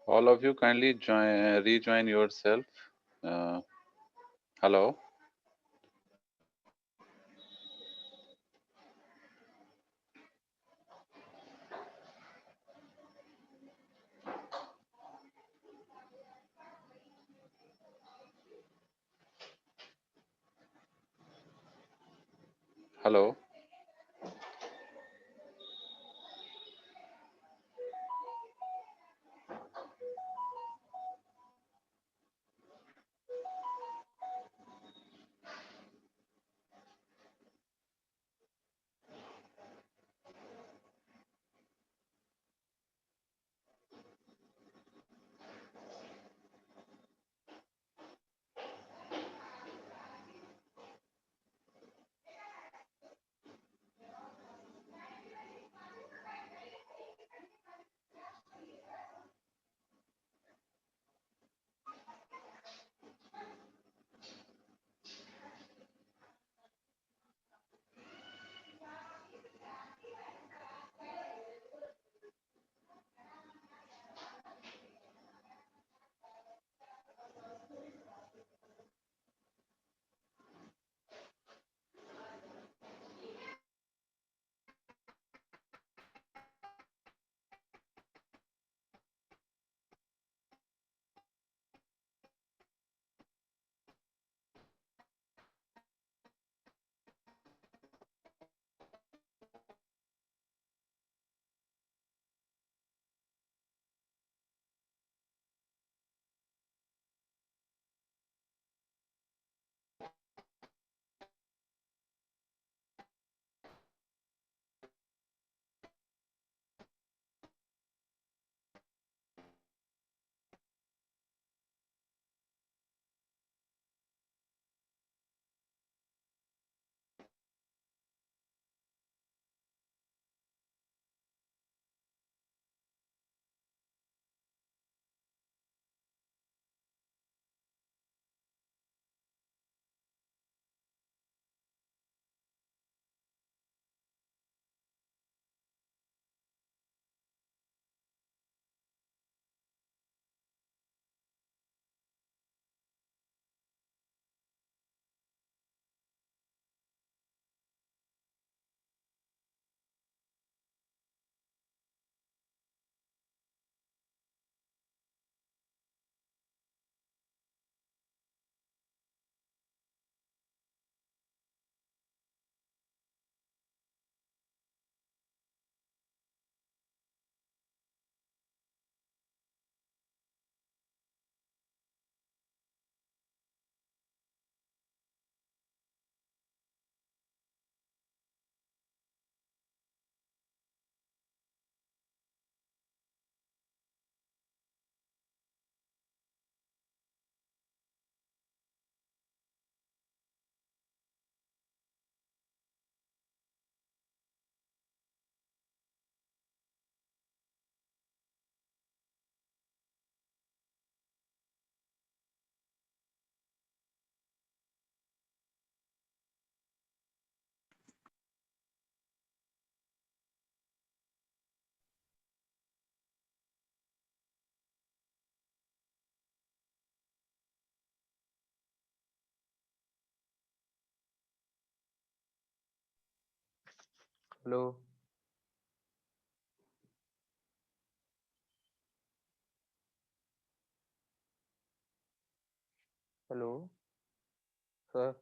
All of you kindly rejoin yourself. Uh, Hello. Hello. Hello, hello, sir.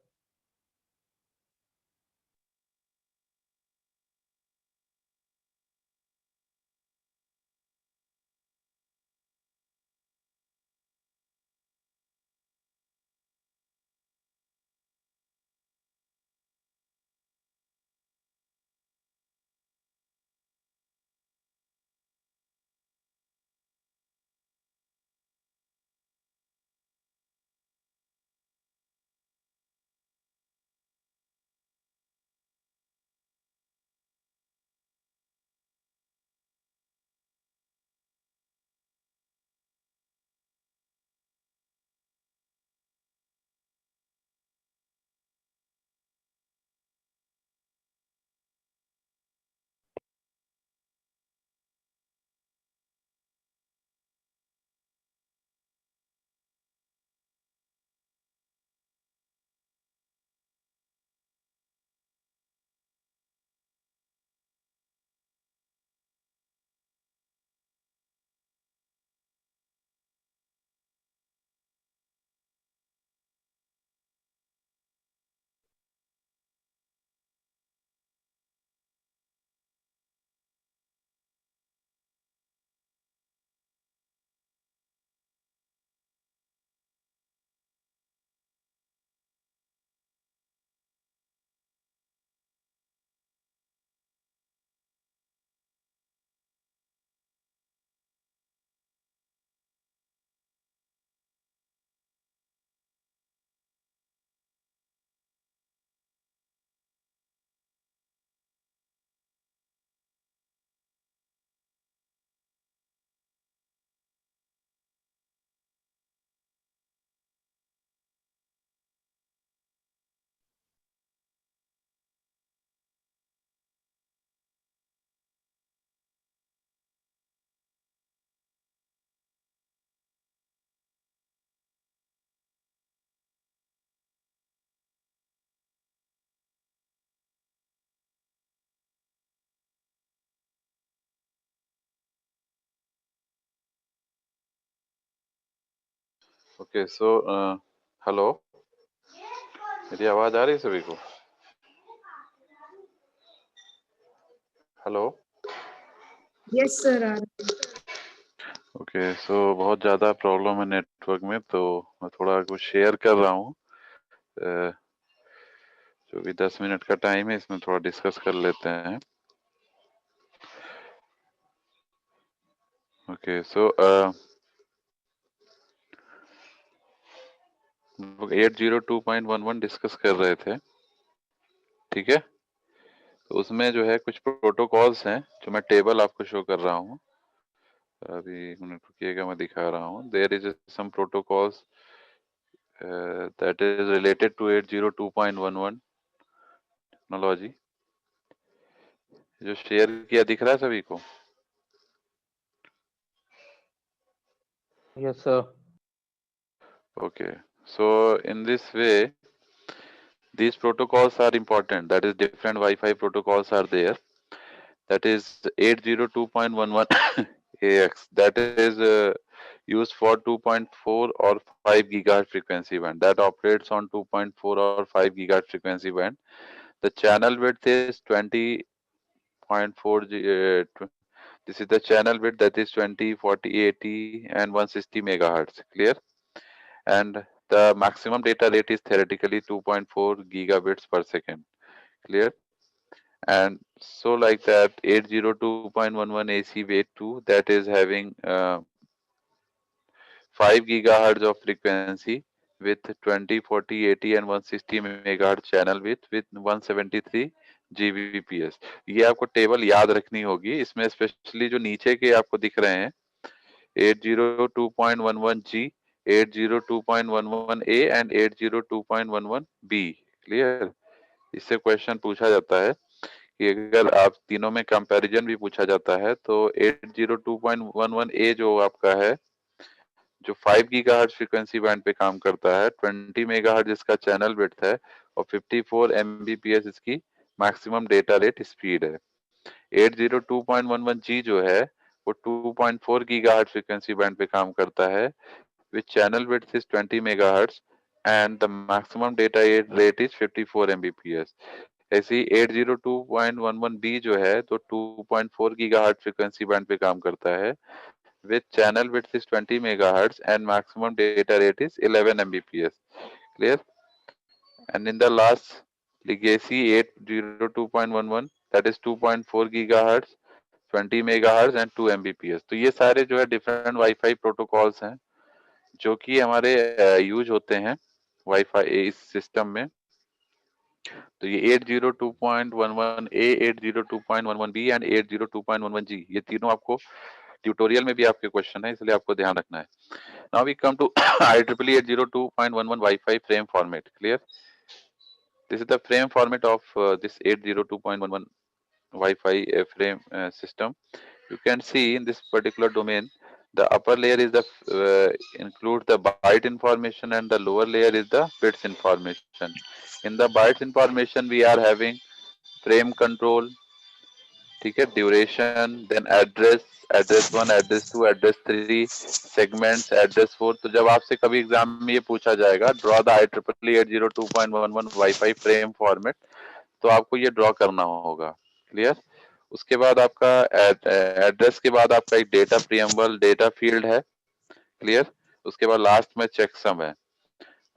Okay so hello, मेरी आवाज आ रही है सभी को? हेलो। यस सर आ रहा है। ओके सो बहुत ज़्यादा प्रॉब्लम है नेटवर्क में, तो मैं थोड़ा कुछ शेयर कर रहा हूँ। जो भी 10 मिनट का टाइम है इसमें थोड़ा डिस्कस कर लेते हैं। ओके सो 802.11 डिस्कस कर रहे थे, ठीक है। तो उसमें जो है कुछ प्रोटोकॉल्स हैं जो मैं टेबल आपको शो कर रहा हूँ। अभी एक मिनट रुकिएगा, मैं दिखा रहा हूँ। There is some protocols that is related to 802.11 technology. जो शेयर किया दिख रहा है सभी को? Yes, sir. Okay, so in this way these protocols are important, that is different Wi-Fi protocols are there. That is 802.11 AX, that is used for 2.4 or 5 gigahertz frequency band, that operates on 2.4 or 5 gigahertz frequency band. The channel width is 20.4 this is the channel width, that is 20, 40, 80 and 160 megahertz, clear. And the maximum data rate is theoretically 2.4 gigabits per second, clear. And so like that 802.11 AC wave 2, that is having 5 gigahertz of frequency with 20, 40, 80 and 160 megahertz channel with 173 GBps. ये आपको table याद रखनी होगी। इसमें specially जो नीचे के आपको दिख रहे हैं 802.11G, 802.11A and 802.11B, clear. इससे क्वेश्चन पूछा जाता है कि अगर आप तीनों में कंपैरिजन भी पूछा जाता है तो 802.11A जो आपका है, जो 5 गीगाहर्ट्ज फ्रीक्वेंसी बैंड पे काम करता है, 20 मेगाहर्ट्ज इसका चैनल विड्थ है और 54 एमबीपीएस इसकी मैक्सिमम डेटा रेट स्पीड है। 802.11G जो है वो 2.4 गीगाहर्ट्ज फ्रीक्वेंसी बैंड पे काम करता है with channel width is 20 megahertz and the maximum data rate is 54 mbps. ऐसी 802.11b जो है तो 2.4 गीगाहर्ट्ज फ्रीक्वेंसी बैंड पे काम करता है with channel width is 20 megahertz and maximum data rate is 11 mbps, clear. And in the last legacy 802.11, that is 2.4 gigahertz, 20 megahertz and 2 mbps. तो ये सारे जो है डिफरेंट वाईफाई प्रोटोकॉल्स हैं जो कि हमारे यूज होते हैं वाईफाई इस सिस्टम में। तो ये 802.11A, 802.11B एंड 802.11G, ये तीनों आपको ट्यूटोरियल में भी आपके क्वेश्चन है, इसलिए आपको ध्यान रखना है। Now we come to IEEE 802.11 WiFi frame format, clear. This is the frame format of this 802.11 Wi-Fi frame system. You can see in this particular domain, the upper layer is the includes the byte information and the lower layer is the bits information. In the bytes information we are having frame control, ठीक है, duration, then address, address 1, address 2, address 3, segments, address 4। तो जब आपसे कभी exam में ये पूछा जाएगा draw the IEEE 802.11 WiFi frame format, तो आपको ये ड्रॉ करना होगा, क्लियर। उसके बाद आपका एड्रेस के बाद आपका एक डेटा प्रीएम्बल डेटा फील्ड है, क्लियर। उसके बाद लास्ट में चेकसम है।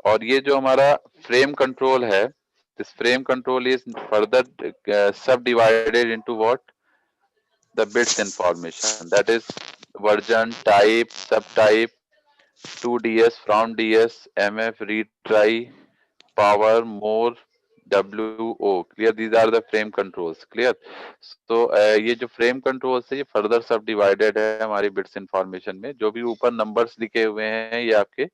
और ये जो हमारा फ्रेम कंट्रोल है, this frame control is further subdivided into what, the bits information, that is version, type, subtype, to ds, from ds, mf, retry, power, more, wo, clear. These are the frame controls, clear. So ये जो frame controls है ये further सब divided है हमारी bits information में। जो भी ऊपर numbers लिखे हुए हैं ये आपके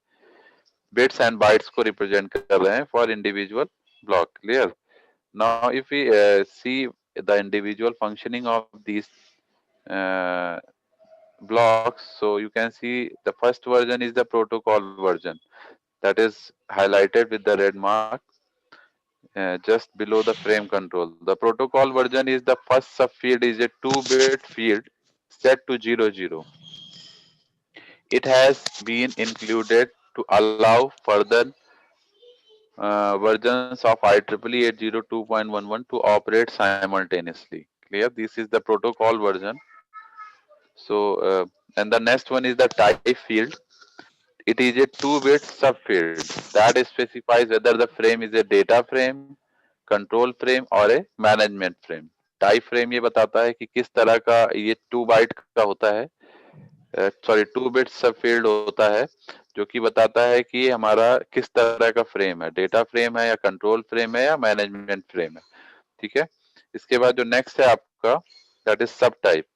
bits and bytes को represent कर रहे हैं for individual block, clear. Now if we see the individual functioning of these uh, blocks, so you can see the first version is the protocol version, that is highlighted with the red mark just below the frame control. The protocol version is the first subfield is a 2-bit field set to 00. It has been included to allow further versions of IEEE 802.11 to operate simultaneously. Clear? This is the protocol version. So, and the next one is the type field. It is a 2-bit subfield that specifies whether the frame is a data frame, control frame or a management frame. Type frame ये बताता है कि किस तरह का ये 2 bite का होता है, सॉरी 2 बिट सबफील्ड होता है, जो कि बताता है कि हमारा किस तरह का फ्रेम है, डेटा फ्रेम है या कंट्रोल फ्रेम है या मैनेजमेंट फ्रेम है. ठीक है. इसके बाद जो नेक्स्ट है आपका, दैट इज सब टाइप.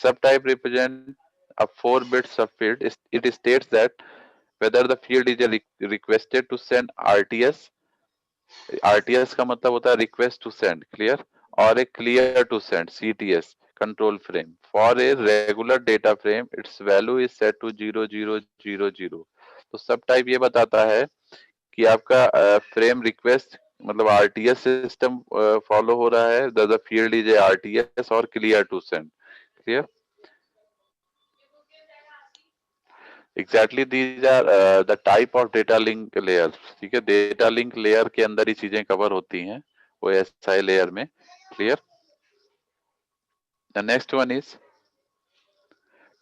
सब type represent a 4-bit subfield. It states that whether the field is requested to send RTS. RTS का मतलब होता है request to send, clear, और एक clear to send, CTS, control frame. For a regular data frame, its value is set to 0000. तो सब type ये बताता है कि आपका फ्रेम रिक्वेस्ट मतलब आरटीएस सिस्टम फॉलो हो रहा है, the field is a RTS और clear to send. Clear? Exactly these are the type of data link layer. ठीक है, डेटा लिंक लेयर के अंदर ही चीजें कवर होती हैं वो एसआई लेयर में. Clear? The next one is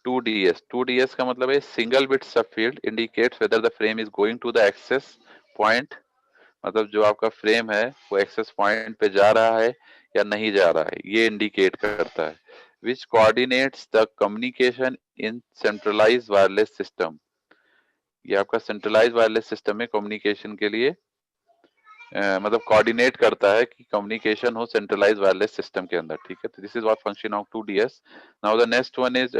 2DS. 2DS का मतलब है single bit subfield indicates whether the frame is going to the access point. मतलब जो आपका फ्रेम है वो एक्सेस पॉइंट पे जा रहा है या नहीं जा रहा है, ये इंडिकेट करता है. Which coordinates the communication in centralised wireless system. ये आपका सेंट्रलाइज वायरलेस सिस्टम में कम्युनिकेशन के लिए मतलब कोऑर्डिनेट करता है कि कम्युनिकेशन हो सेंट्रलाइज वायरलेस सिस्टम के अंदर. ठीक है, तो this is what function of 2DS. Now the next one is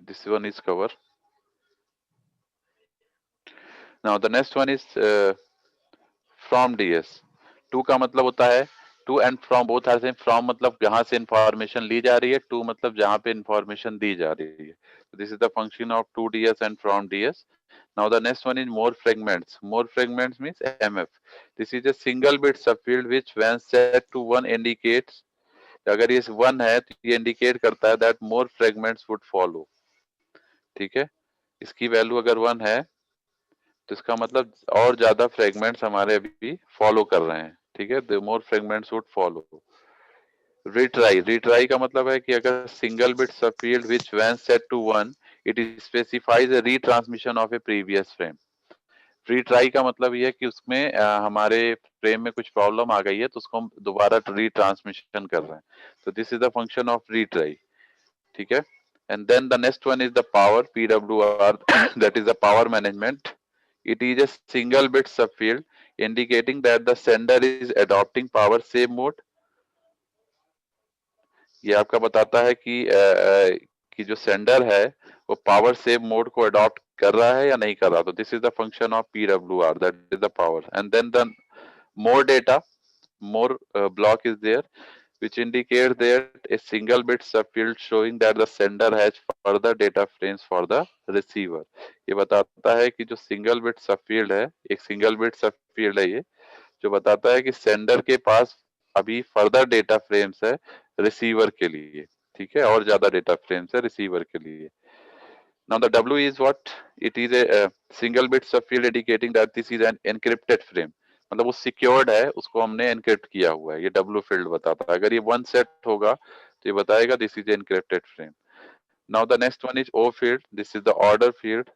this one is cover. Now the next one is from DS. To का मतलब होता है to and from both are same. From मतलब जहां से इंफॉर्मेशन ली जा रही है, to मतलब जहां पे इंफॉर्मेशन दी जा रही है. So this is the function of 2DS and from DS. Now the next one is more fragments. More fragments means MF. This is a single bit subfield which when set to 1 indicates, अगर ये 1 है तो ये indicate करता है that more fragments would follow. ठीक है, इसकी वैल्यू अगर 1 है तो इसका मतलब और ज्यादा फ्रेगमेंट्स हमारे अभी फॉलो कर रहे हैं. ठीक है, the more fragments would follow. Retry. Retry का मतलब है कि अगर single bit subfield which when set to 1 it specifies a retransmission of a previous frame. Retry का मतलब ये है कि उसमें हमारे फ्रेम में कुछ प्रॉब्लम आ गई है तो उसको हम दोबारा रीट्रांसमिशन कर रहे हैं. तो this is the function of retry. ठीक है, and then the next one is the power, PWR, that is the power management. It is a single bit subfield indicating that the sender is adopting power save mode. ये आपका बताता है कि जो sender है वो पावर सेव मोड को adopt कर रहा है या नहीं कर रहा. तो this is the function of PWR, that is the power. And then the more data, more block is there which indicates that a single bit subfield showing that the sender has further data frames for the receiver. ये बताता है कि जो single bit subfield है, एक single bit subfield है ये, जो बताता है कि सेंडर के पास अभी फर्दर डेटा फ्रेम्स है रिसीवर के लिए. ठीक है, और ज्यादा डेटा फ्रेम्स है रिसीवर के लिए. Now the W is what? It is a single bit subfield indicating that this is an encrypted frame. मतलब वो सिक्योर्ड है, उसको हमने एनक्रिप्ट किया हुआ है. ये W फील्ड बताता है. अगर ये 1 सेट होगा तो ये बताएगा this is encrypted frame. Now the next one is O field. This is the order field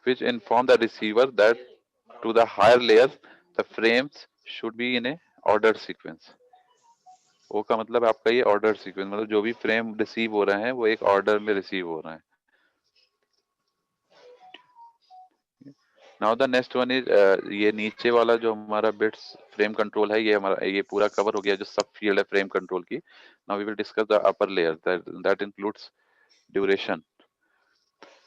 which inform the receiver that to the higher layer the frames should be in a ordered sequence. O का मतलब आपका ये order sequence, मतलब जो भी frame receive हो रहे हैं वो एक ऑर्डर में रिसीव हो रहे हैं. Now the next one is ये नीचे वाला जो हमारा बिट्स फ्रेम कंट्रोल है, ये हमारा ये पूरा कवर हो गया जो सब फील्ड है फ्रेम कंट्रोल की. Now we will discuss the upper layer that includes duration.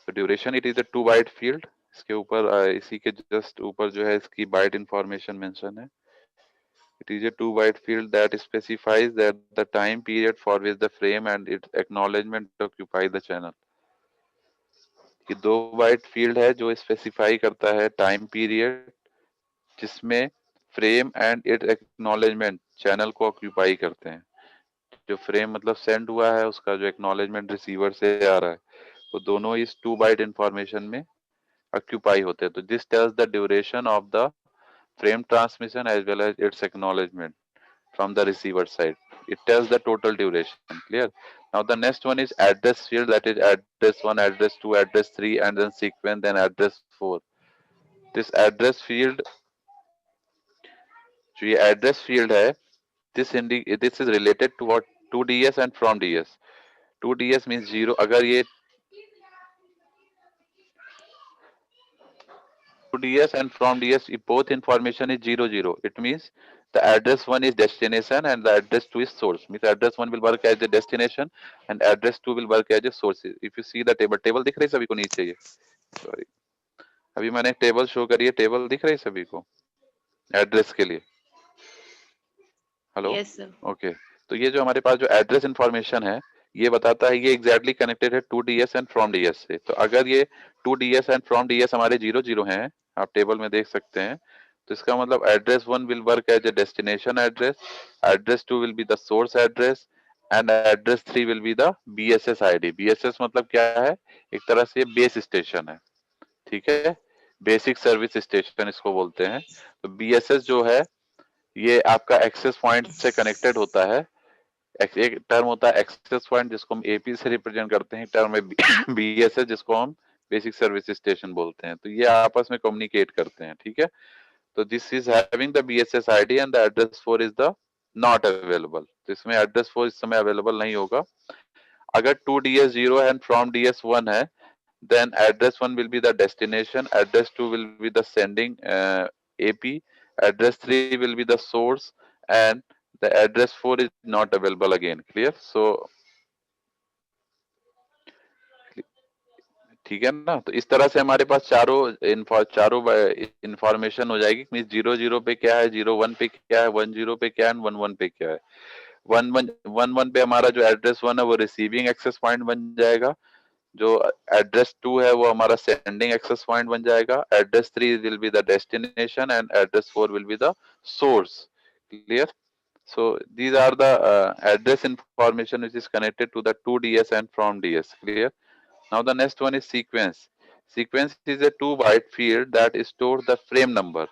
तो duration it is a 2 byte field. इसके ऊपर इसी के जस्ट ऊपर जो है इसकी बाइट इंफॉर्मेशन मेंशन है. It is a 2 byte field that specifies that the time period for which the frame and its acknowledgement occupy the channel. कि 2 बाइट फील्ड है जो स्पेसिफाई करता है टाइम पीरियड जिसमें frame and it acknowledgement channel को occupy करते हैं. जो फ्रेम मतलब सेंड हुआ है उसका जो एक्नॉलेजमेंट रिसीवर से आ रहा है, वो दोनों इस 2 बाइट इंफॉर्मेशन में ऑक्यूपाई होते हैं। तो this tells the duration of the frame transmission as well as its acknowledgement from the receiver side. It tells the total duration. Clear? Now the next one is address field, that is address 1, address 2, address 3, and then sequence, then address 4. This address field, जो ये address field है, this is related to what? To DS and from DS. To DS means 0. अगर ये to DS and from DS, both information is 00. It means the address 1 is destination and the address 2 is source. Means address 1 will work as the destination and address 2 will work as a source. If you see the table दिख रही है सभी को नीचे ये? Sorry. अभी मैंने table show करी है, टेबल दिख रही है सभी को एड्रेस के लिए? हेलो? Yes sir. ओके, तो ये जो हमारे पास जो एड्रेस इंफॉर्मेशन है ये बताता है ये एग्जैक्टली कनेक्टेड है to DS and from DS से। तो अगर ये to DS and from DS हमारे 00 हैं, आप टेबल में देख सकते हैं, तो इसका मतलब address 1 will work as a destination address, address 2 will be the source address and address 3 will be the BSS ID. BSS मतलब क्या है? एक तरह से बेस स्टेशन है, ठीक है, बेसिक सर्विस स्टेशन इसको बोलते हैं। तो बीएसएस जो है ये आपका एक्सेस पॉइंट से कनेक्टेड होता है। एक टर्म होता है एक्सेस पॉइंट जिसको हम एपी से रिप्रेजेंट करते हैं, टर्म है बीएसएस जिसको हम बेसिक सर्विस स्टेशन बोलते हैं। तो ये आपस में कम्युनिकेट करते हैं, ठीक है। तो this is having the BSS ID and the address 4 is the not available. तो इसमें एड्रेस 4 इस समय अवेलेबल नहीं होगा। अगर to DS 0 and from DS 1 है, then address 1 will be the destination, address 2 will be the sending AP, address 3 will be the source, and the address 4 is not available again. Clear? So ठीक है ना। तो इस तरह से हमारे पास चारों इंफॉर्मेशन हो जाएगी। मीन 00 पे क्या है, 01 पे क्या है, 10 पे क्या है, 11 पे क्या है। 11 पे हमारा जो एड्रेस 1 है वो रिसीविंग एक्सेस पॉइंट बन जाएगा, जो एड्रेस 2 है वो हमारा सेंडिंग एक्सेस पॉइंट बन जाएगा, address 3 will be the destination and address 4 will be the source. Clear? So these are the address information which is connected to the to DS and from DS. Clear? Now the next one is sequence. Sequence is a 2 byte field that stores the frame number.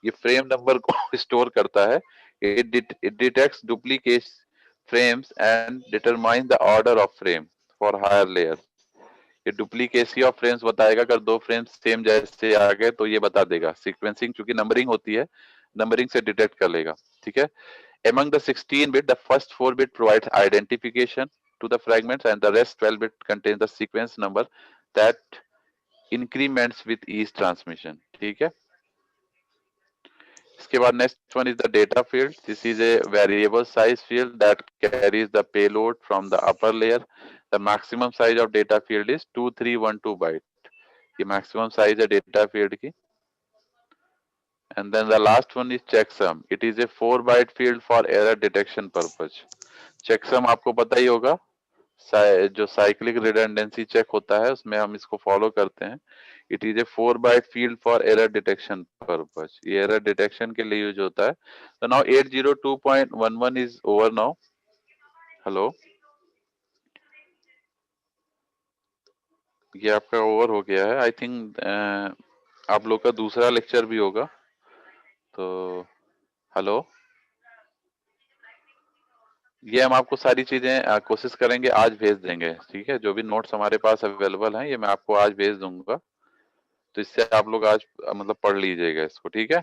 ये frame number को store करता है। It detects duplicate frames and determines the order of frame for higher layers. ये duplicacy of frames बताएगा। अगर दो frames same जैसे आ गए तो ये बता देगा। सीक्वेंसिंग चूंकि नंबरिंग होती है, नंबरिंग से डिटेक्ट कर लेगा, ठीक है। Among the 16 bit, the first 4 bit provides identification to the fragments and the rest 12 bit contains the sequence number that increments with each transmission, ठीक है। इसके बाद next one is the data field. This is a variable size field that carries the payload from the upper layer. The maximum size of data field is 2312 byte. ये maximum size है data field की। And then the last one is checksum. It is a 4 byte field for error detection purpose. checksum आपको पता ही होगा, जो cyclic redundancy check होता है उसमें हम इसको फॉलो करते हैं। It is a 4 byte field for error detection purpose. ये एरर डिटेक्शन के लिए यूज होता है। तो now 802.11 is over now. Hello, ये आपका ओवर हो गया है। आई थिंक आप लोग का दूसरा लेक्चर भी होगा। तो हेलो, ये हम आपको सारी चीजें कोशिश करेंगे आज भेज देंगे, ठीक है। जो भी नोट्स हमारे पास अवेलेबल हैं ये मैं आपको आज भेज दूंगा। तो इससे आप लोग आज मतलब पढ़ लीजिएगा इसको, ठीक है।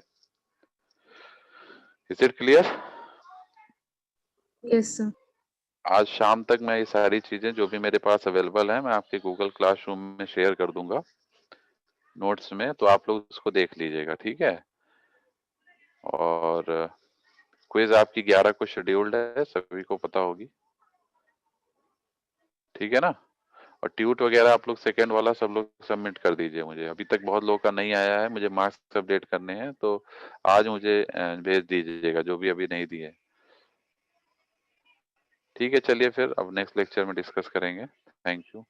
Is it clear? Yes, sir. आज शाम तक मैं ये सारी चीजें जो भी मेरे पास अवेलेबल है मैं आपके गूगल क्लासरूम में शेयर कर दूंगा नोट्स में, तो आप लोग उसको देख लीजिएगा, ठीक है। और क्विज आपकी 11 को शेड्यूल्ड है, सभी को पता होगी, ठीक है ना। और ट्यूट वगैरह आप लोग सेकंड वाला सब लोग सबमिट कर दीजिए मुझे। अभी तक बहुत लोगों का नहीं आया है, मुझे मार्क्स अपडेट करने हैं, तो आज मुझे भेज दीजिएगा जो भी अभी नहीं दिए, ठीक है। चलिए फिर अब नेक्स्ट लेक्चर में डिस्कस करेंगे। Thank you.